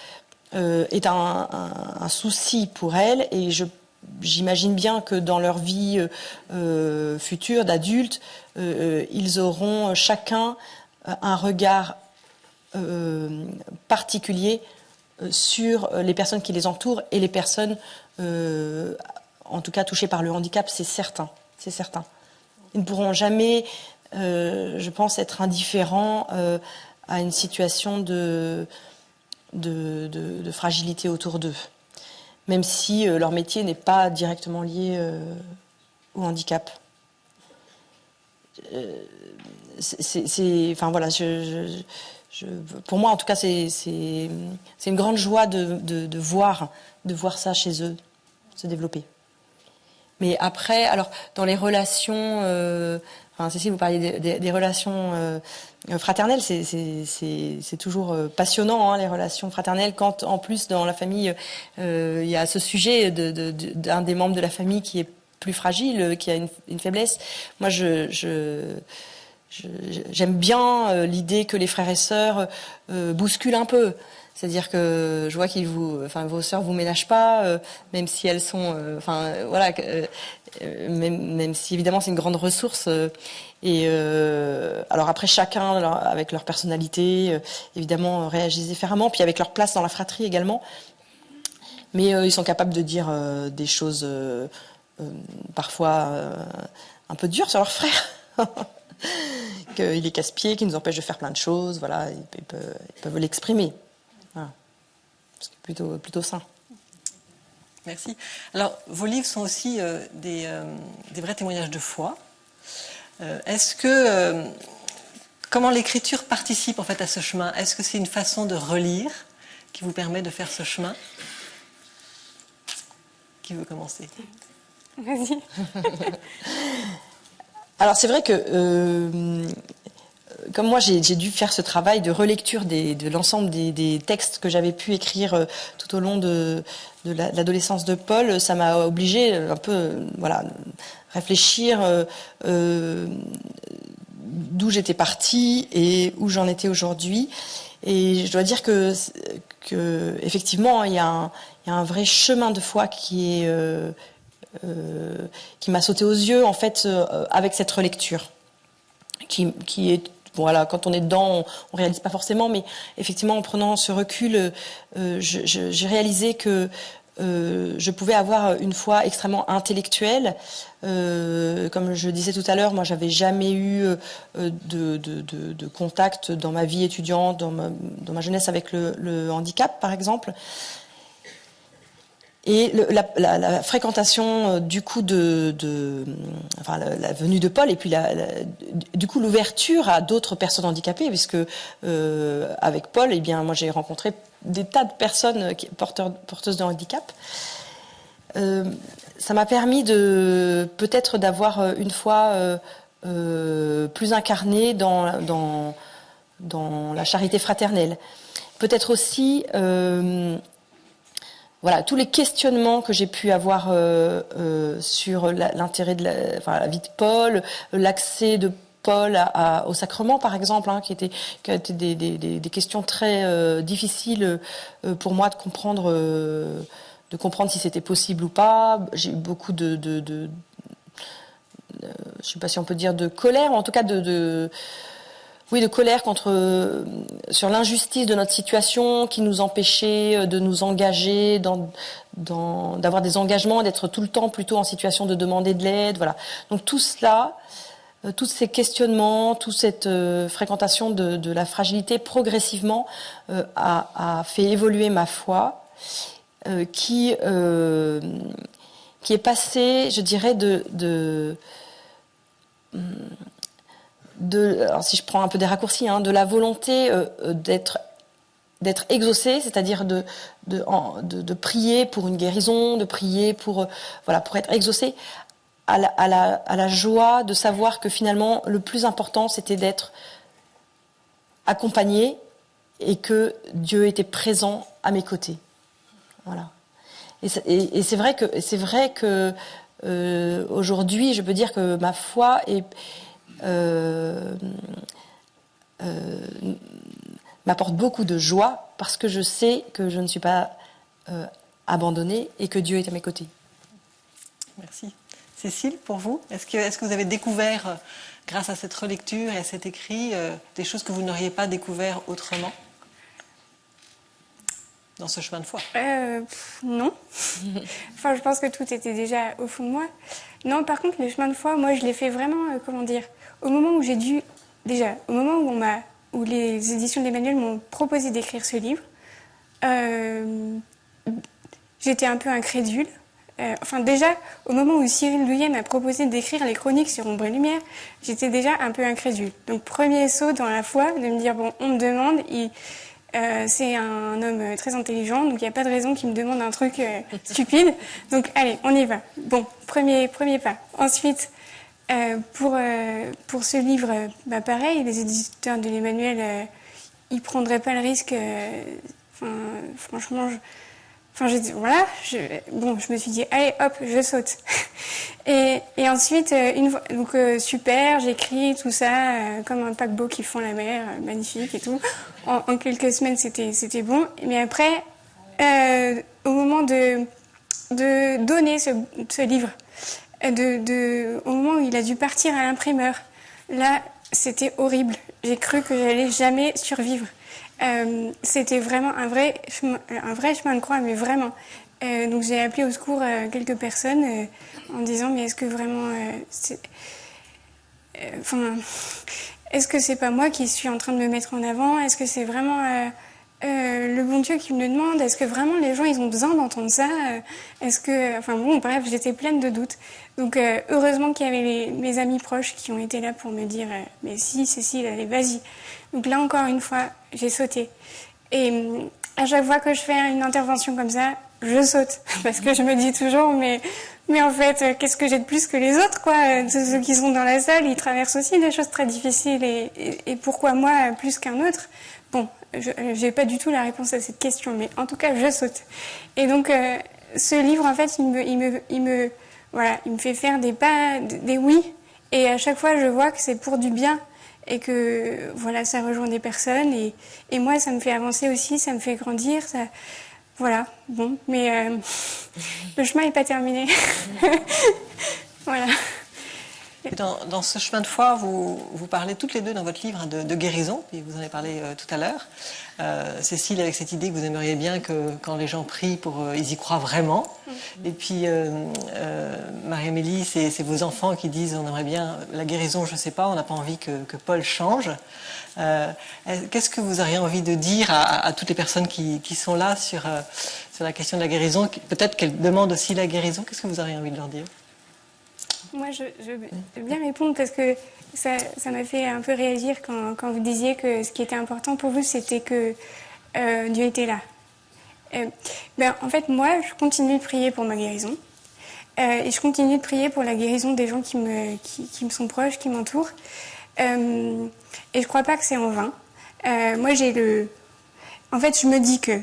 est un souci pour elle, et j'imagine bien que dans leur vie future d'adultes, ils auront chacun un regard particulier sur les personnes qui les entourent et les personnes, en tout cas touchées par le handicap, c'est certain. Ils ne pourront jamais, je pense, être indifférents à une situation de fragilité autour d'eux, même si leur métier n'est pas directement lié au handicap. Pour moi, en tout cas, c'est une grande joie de voir ça chez eux se développer. Mais après, alors dans les relations, Cécile, vous parliez des relations fraternelles, c'est toujours passionnant, hein, les relations fraternelles, quand en plus dans la famille il y a ce sujet d'un des membres de la famille qui est plus fragile, qui a une faiblesse. Moi, j'aime bien l'idée que les frères et sœurs bousculent un peu. C'est-à-dire que je vois vos sœurs vous ménagent pas, même si elles sont, même si évidemment c'est une grande ressource. Alors après, chacun avec leur personnalité, évidemment réagissent différemment, puis avec leur place dans la fratrie également. Mais ils sont capables de dire des choses parfois un peu dures sur leur frère. Qu'il est casse-pied, qu'il nous empêche de faire plein de choses. Voilà, ils peuvent l'exprimer. Voilà. C'est plutôt sain. Merci. Alors, vos livres sont aussi des vrais témoignages de foi. Comment l'écriture participe en fait à ce chemin? Est-ce que c'est une façon de relire qui vous permet de faire ce chemin? Qui veut commencer? Vas-y. Alors c'est vrai que comme moi j'ai dû faire ce travail de relecture de l'ensemble des textes que j'avais pu écrire tout au long de l'adolescence de Paul, ça m'a obligé un peu réfléchir d'où j'étais partie et où j'en étais aujourd'hui. Et je dois dire que effectivement il y a un vrai chemin de foi qui m'a sauté aux yeux en fait avec cette relecture qui est quand on est dedans on réalise pas forcément, mais effectivement en prenant ce recul j'ai réalisé que je pouvais avoir une foi extrêmement intellectuelle. Comme je disais tout à l'heure, moi j'avais jamais eu de contact dans ma vie étudiante, dans ma jeunesse avec le handicap par exemple. Et la fréquentation du coup la venue de Paul et puis du coup l'ouverture à d'autres personnes handicapées, puisque avec Paul, eh bien moi j'ai rencontré des tas de personnes porteuses de handicap. Ça m'a permis peut-être d'avoir une foi plus incarnée dans la charité fraternelle. Peut-être aussi tous les questionnements que j'ai pu avoir sur l'intérêt de la vie de Paul, l'accès de Paul au sacrement, par exemple, qui a été des questions très difficiles pour moi de comprendre si c'était possible ou pas. J'ai eu beaucoup je sais pas si on peut dire de colère, ou en tout cas de colère sur l'injustice de notre situation qui nous empêchait de nous engager, d'avoir des engagements, d'être tout le temps plutôt en situation de demander de l'aide. Voilà. Donc tout cela, tous ces questionnements, toute cette fréquentation de la fragilité progressivement a fait évoluer ma foi, qui est passée, je dirais, alors si je prends un peu des raccourcis, de la volonté d'être exaucé, c'est-à-dire de prier pour une guérison, de prier pour être exaucé, à la joie de savoir que finalement le plus important c'était d'être accompagné et que Dieu était présent à mes côtés. Voilà. Et c'est vrai que aujourd'hui je peux dire que ma foi m'apporte beaucoup de joie parce que je sais que je ne suis pas abandonnée et que Dieu est à mes côtés. Merci. Cécile, pour vous, est-ce que vous avez découvert, grâce à cette relecture et à cet écrit, des choses que vous n'auriez pas découvert autrement dans ce chemin de foi? Non. Enfin, je pense que tout était déjà au fond de moi. Non, par contre, le chemin de foi, moi, je l'ai fait vraiment, au moment où j'ai dû... Déjà, au moment où les éditions de l'Emmanuel m'ont proposé d'écrire ce livre, j'étais un peu incrédule. Déjà, au moment où Cyril Douillet m'a proposé d'écrire les chroniques sur Ombre et Lumière, j'étais déjà un peu incrédule. Donc, premier saut dans la foi, de me dire, bon, on me demande, c'est un homme très intelligent, donc il n'y a pas de raison qu'il me demande un truc stupide. Donc, allez, on y va. Bon, premier pas. Ensuite, pour ce livre, pareil, les éditeurs de l'Emmanuel, ils prendraient pas le risque. Franchement, je me suis dit, allez, hop, je saute. et ensuite, super, j'écris tout ça comme un paquebot qui fond la mer, magnifique et tout. En quelques semaines, c'était bon. Mais après, au moment de donner ce livre, au moment où il a dû partir à l'imprimeur, là, c'était horrible. J'ai cru que j'allais jamais survivre. C'était vraiment un vrai chemin de croix, mais vraiment. Donc j'ai appelé au secours quelques personnes en disant mais est-ce que vraiment est-ce que c'est pas moi qui suis en train de me mettre en avant? Est-ce que c'est vraiment le bon Dieu qui me le demande? Est-ce que vraiment les gens ils ont besoin d'entendre ça? Est-ce que enfin bon bref, j'étais pleine de doutes. Donc heureusement qu'il y avait mes amis proches qui ont été là pour me dire mais si Cécile, allez vas-y. Donc là encore une fois, j'ai sauté. Et à chaque fois que je fais une intervention comme ça, je saute parce que je me dis toujours mais en fait qu'est-ce que j'ai de plus que les autres quoi? Ceux qui sont dans la salle, ils traversent aussi des choses très difficiles et pourquoi moi plus qu'un autre? Bon, j'ai pas du tout la réponse à cette question, mais en tout cas je saute. Et donc ce livre en fait il me fait faire des pas, des oui, et à chaque fois je vois que c'est pour du bien. Et que voilà, ça rejoint des personnes et moi ça me fait avancer aussi, ça me fait grandir, ça voilà, bon, mais le chemin n'est pas terminé. Voilà. Et dans ce chemin de foi, vous parlez toutes les deux dans votre livre de guérison, et vous en avez parlé tout à l'heure. Cécile, avec cette idée que vous aimeriez bien que quand les gens prient, ils y croient vraiment. Et puis Marie-Amélie, c'est vos enfants qui disent on aimerait bien la guérison, je ne sais pas, on n'a pas envie que Paul change. Qu'est-ce que vous auriez envie de dire à toutes les personnes qui sont là sur la question de la guérison? Peut-être qu'elles demandent aussi la guérison. Qu'est-ce que vous auriez envie de leur dire? Moi, je veux bien répondre parce que ça m'a fait un peu réagir quand vous disiez que ce qui était important pour vous, c'était que Dieu était là. En fait, moi, je continue de prier pour ma guérison. Et je continue de prier pour la guérison des gens qui me sont proches, qui m'entourent. Et je ne crois pas que c'est en vain. Moi, en fait, je me dis que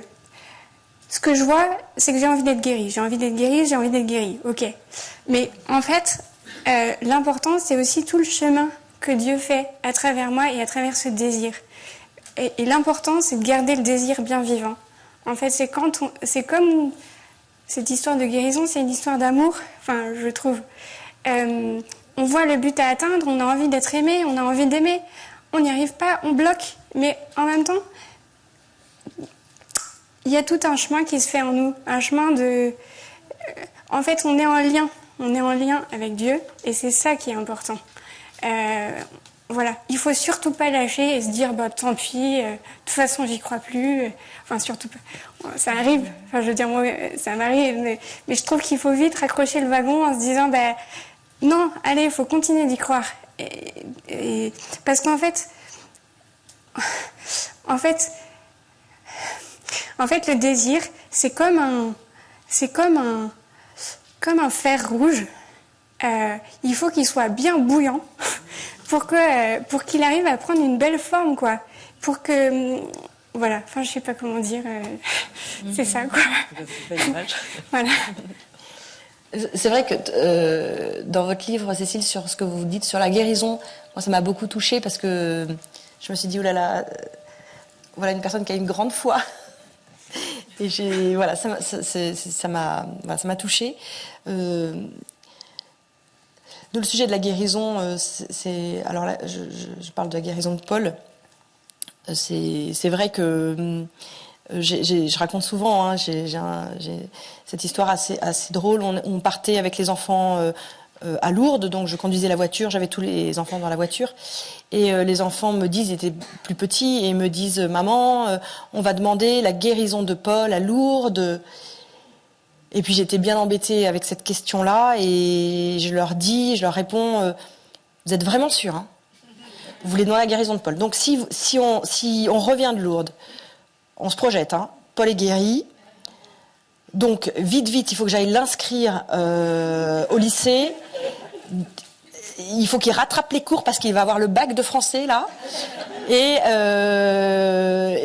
ce que je vois, c'est que j'ai envie d'être guérie. J'ai envie d'être guérie, j'ai envie d'être guérie. Ok. Mais en fait, l'important, c'est aussi tout le chemin que Dieu fait à travers moi et à travers ce désir. Et l'important, c'est de garder le désir bien vivant. En fait, c'est comme cette histoire de guérison, c'est une histoire d'amour, enfin, je trouve. On voit le but à atteindre, on a envie d'être aimé, on a envie d'aimer. On n'y arrive pas, on bloque. Mais en même temps, il y a tout un chemin qui se fait en nous. Un chemin de... En fait, on est en lien. On est en lien avec Dieu et c'est ça qui est important. Voilà, il faut surtout pas lâcher et se dire bah tant pis, de toute façon j'y crois plus. Enfin surtout pas. Ça arrive. Enfin je veux dire moi ça m'arrive, mais je trouve qu'il faut vite raccrocher le wagon en se disant bah non, allez, il faut continuer d'y croire. Parce qu'en fait, le désir c'est comme un fer rouge. Il faut qu'il soit bien bouillant pour qu'il arrive à prendre une belle forme, quoi. Pour que, voilà, enfin, je sais pas comment dire, c'est ça, quoi. Voilà. C'est vrai que dans votre livre, Cécile, sur ce que vous dites sur la guérison, moi, ça m'a beaucoup touchée parce que je me suis dit, oulala, voilà une personne qui a une grande foi. Et voilà, ça m'a touchée. Le sujet de la guérison, alors là, je parle de la guérison de Paul. C'est vrai que je raconte souvent, hein, j'ai cette histoire assez drôle. On partait avec les enfants à Lourdes, donc je conduisais la voiture, j'avais tous les enfants dans la voiture, et les enfants me disent, ils étaient plus petits, et me disent maman, on va demander la guérison de Paul à Lourdes. Et puis j'étais bien embêtée avec cette question-là, et je leur réponds, vous êtes vraiment sûrs, hein? Vous voulez demander la guérison de Paul. Donc si on revient de Lourdes, on se projette, hein, Paul est guéri. Donc vite, il faut que j'aille l'inscrire au lycée. Il faut qu'il rattrape les cours parce qu'il va avoir le bac de français là, et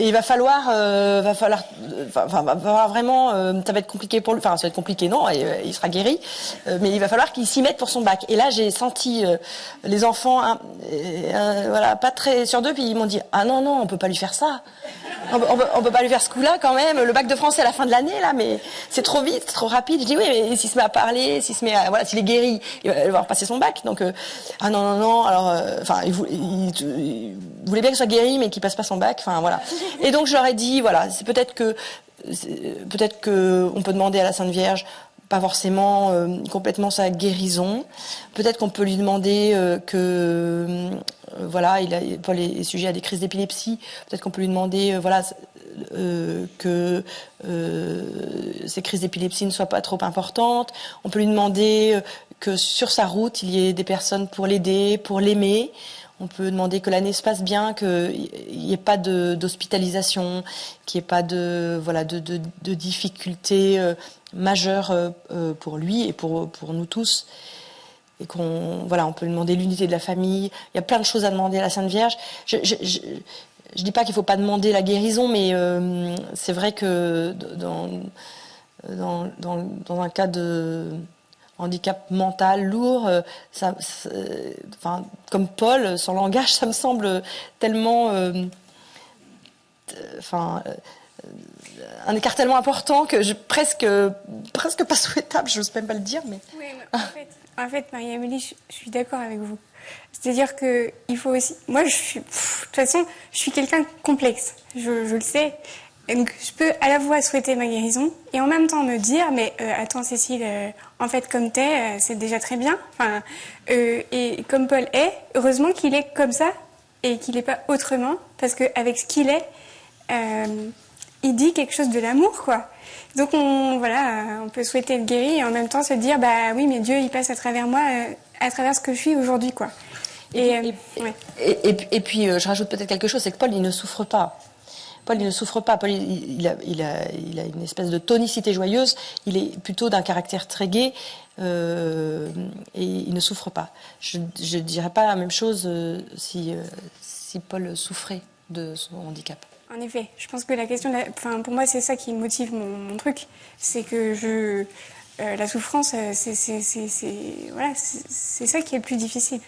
il va falloir vraiment, ça va être compliqué pour lui. Enfin, ça va être compliqué, non, il sera guéri, mais il va falloir qu'il s'y mette pour son bac. Et là, j'ai senti les enfants, voilà, pas très sur deux, puis ils m'ont dit ah non, on peut pas lui faire ça. On peut pas lui faire ce coup-là quand même. Le bac de français à la fin de l'année là, mais c'est trop vite, c'est trop rapide. Je dis oui, mais s'il se met à parler, s'il est guéri, il va avoir passé son bac. Donc ah non. Alors enfin, il voulait bien qu'il soit guéri, mais qu'il passe pas son bac. Enfin voilà. Et donc je leur ai dit voilà, c'est peut-être que peut-être qu'on peut demander à la Sainte Vierge pas forcément complètement sa guérison. Peut-être qu'on peut lui demander voilà, Paul est sujet à des crises d'épilepsie. Peut-être qu'on peut lui demander que ces crises d'épilepsie ne soient pas trop importantes. On peut lui demander que sur sa route, il y ait des personnes pour l'aider, pour l'aimer. On peut demander que l'année se passe bien, qu'il n'y ait pas d'hospitalisation, qu'il n'y ait pas de difficultés majeures pour lui et pour nous tous. Et on peut lui demander l'unité de la famille. Il y a plein de choses à demander à la Sainte Vierge. Je dis pas qu'il faut pas demander la guérison, mais c'est vrai que dans un cas de handicap mental lourd, comme Paul, son langage, ça me semble tellement, un écart tellement important que presque pas souhaitable, j'ose même pas le dire, mais. Oui, en fait, Marie-Amélie, je suis d'accord avec vous. C'est-à-dire que il faut aussi. Moi, de toute façon, je suis quelqu'un de complexe. Je le sais. Donc, je peux à la fois souhaiter ma guérison et en même temps me dire, mais attends Cécile, en fait comme t'es, c'est déjà très bien. Enfin, et comme Paul est, heureusement qu'il est comme ça et qu'il n'est pas autrement, parce qu'avec ce qu'il est, il dit quelque chose de l'amour, quoi. Donc on peut souhaiter être guéri et en même temps se dire, bah oui, mais Dieu il passe à travers moi, à travers ce que je suis aujourd'hui, quoi. Et puis je rajoute peut-être quelque chose, c'est que Paul il ne souffre pas. Paul, il ne souffre pas. Paul, il a une espèce de tonicité joyeuse. Il est plutôt d'un caractère très gai et il ne souffre pas. Je ne dirais pas la même chose si Paul souffrait de son handicap. En effet, je pense que la question, pour moi, c'est ça qui motive mon truc. C'est que la souffrance, c'est ça qui est le plus difficile.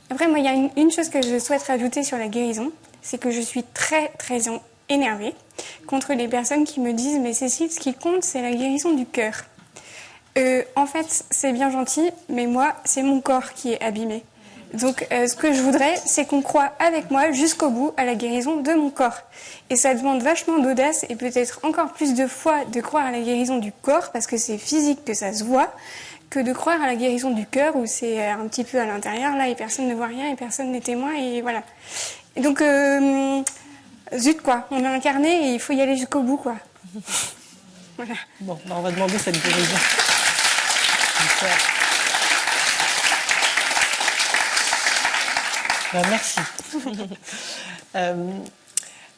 Après, moi, il y a une chose que je souhaite rajouter sur la guérison, c'est que je suis très, très énervée contre les personnes qui me disent « Mais Cécile, ce qui compte, c'est la guérison du cœur. » En fait, c'est bien gentil, mais moi, c'est mon corps qui est abîmé. Donc, ce que je voudrais, c'est qu'on croie avec moi jusqu'au bout à la guérison de mon corps. Et ça demande vachement d'audace et peut-être encore plus de foi de croire à la guérison du corps, parce que c'est physique, que ça se voit, que de croire à la guérison du cœur, où c'est un petit peu à l'intérieur, là, et personne ne voit rien, et personne n'est témoin, et voilà. Et donc, zut, quoi, on est incarné, et il faut y aller jusqu'au bout, quoi. Voilà. Bon, on va demander cette guérison. Merci.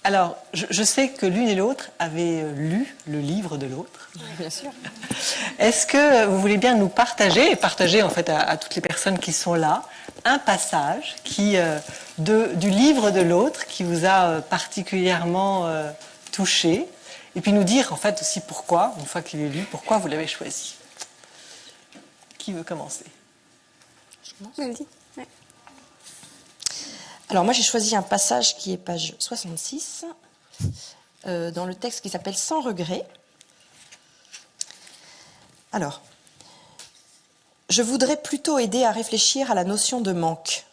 Alors, je sais que l'une et l'autre avaient lu le livre de l'autre. Oui, bien sûr. Est-ce que vous voulez bien nous partager, et partager en fait à toutes les personnes qui sont là, un passage du livre de l'autre qui vous a particulièrement touché, et puis nous dire en fait aussi pourquoi, une fois qu'il est lu, pourquoi vous l'avez choisi. Qui veut commencer? Je commence. Vas-y. Ouais. Alors moi j'ai choisi un passage qui est page 66 dans le texte qui s'appelle « Sans regret ». Alors, je voudrais plutôt aider à réfléchir à la notion de manque.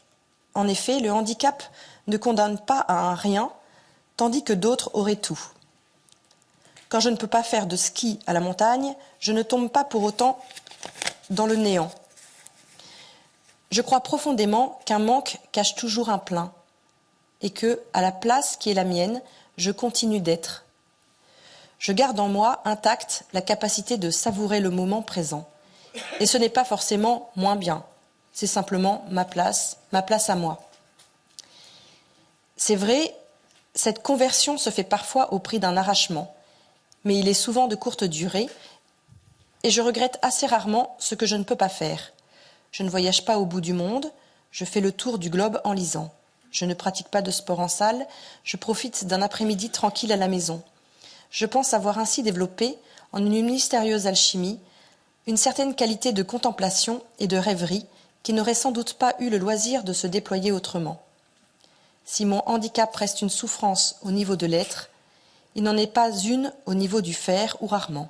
En effet, le handicap ne condamne pas à un rien, tandis que d'autres auraient tout. Quand je ne peux pas faire de ski à la montagne, je ne tombe pas pour autant dans le néant. Je crois profondément qu'un manque cache toujours un plein et que, à la place qui est la mienne, je continue d'être. Je garde en moi intacte la capacité de savourer le moment présent. Et ce n'est pas forcément moins bien, c'est simplement ma place à moi. C'est vrai, cette conversion se fait parfois au prix d'un arrachement, mais il est souvent de courte durée et je regrette assez rarement ce que je ne peux pas faire. Je ne voyage pas au bout du monde, je fais le tour du globe en lisant. Je ne pratique pas de sport en salle, je profite d'un après-midi tranquille à la maison. Je pense avoir ainsi développé, en une mystérieuse alchimie, une certaine qualité de contemplation et de rêverie qui n'aurait sans doute pas eu le loisir de se déployer autrement. Si mon handicap reste une souffrance au niveau de l'être, il n'en est pas une au niveau du faire ou rarement.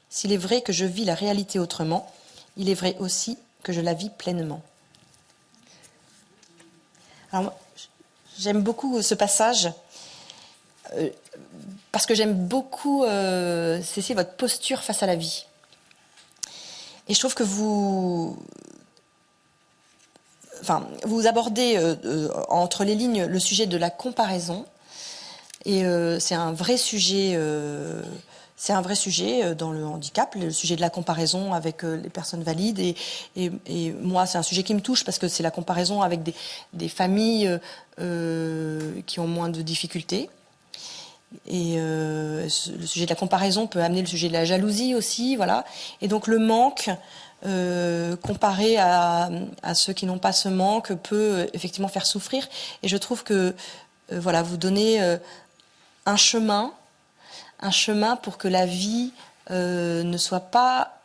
S'il est vrai que je vis la réalité autrement, il est vrai aussi que je la vis pleinement. Alors, j'aime beaucoup ce passage parce que j'aime beaucoup, Cécile, votre posture face à la vie. Et je trouve que vous abordez entre les lignes le sujet de la comparaison. Et c'est un vrai sujet dans le handicap, le sujet de la comparaison avec les personnes valides. Et moi, c'est un sujet qui me touche parce que c'est la comparaison avec des familles qui ont moins de difficultés. Et le sujet de la comparaison peut amener le sujet de la jalousie aussi, voilà. Et donc le manque, comparé à ceux qui n'ont pas ce manque, peut effectivement faire souffrir. Et je trouve que vous donnez un chemin pour que la vie ne soit pas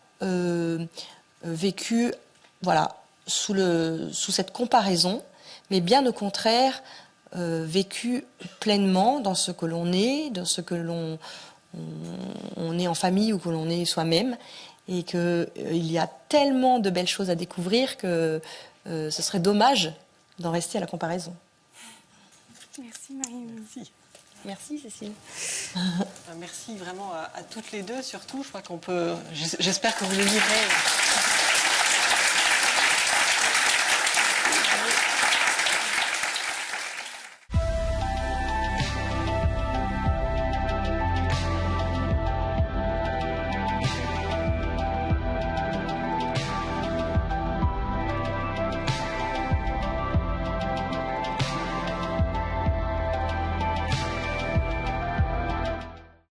vécue, sous cette comparaison, mais bien au contraire vécue pleinement dans ce que l'on est, dans ce que on est en famille ou que l'on est soi-même, et qu'il y a tellement de belles choses à découvrir que ce serait dommage d'en rester à la comparaison. Merci Marie. Merci. Merci Cécile. Merci vraiment à toutes les deux, surtout. Je crois qu'on peut. J'espère que vous le lirez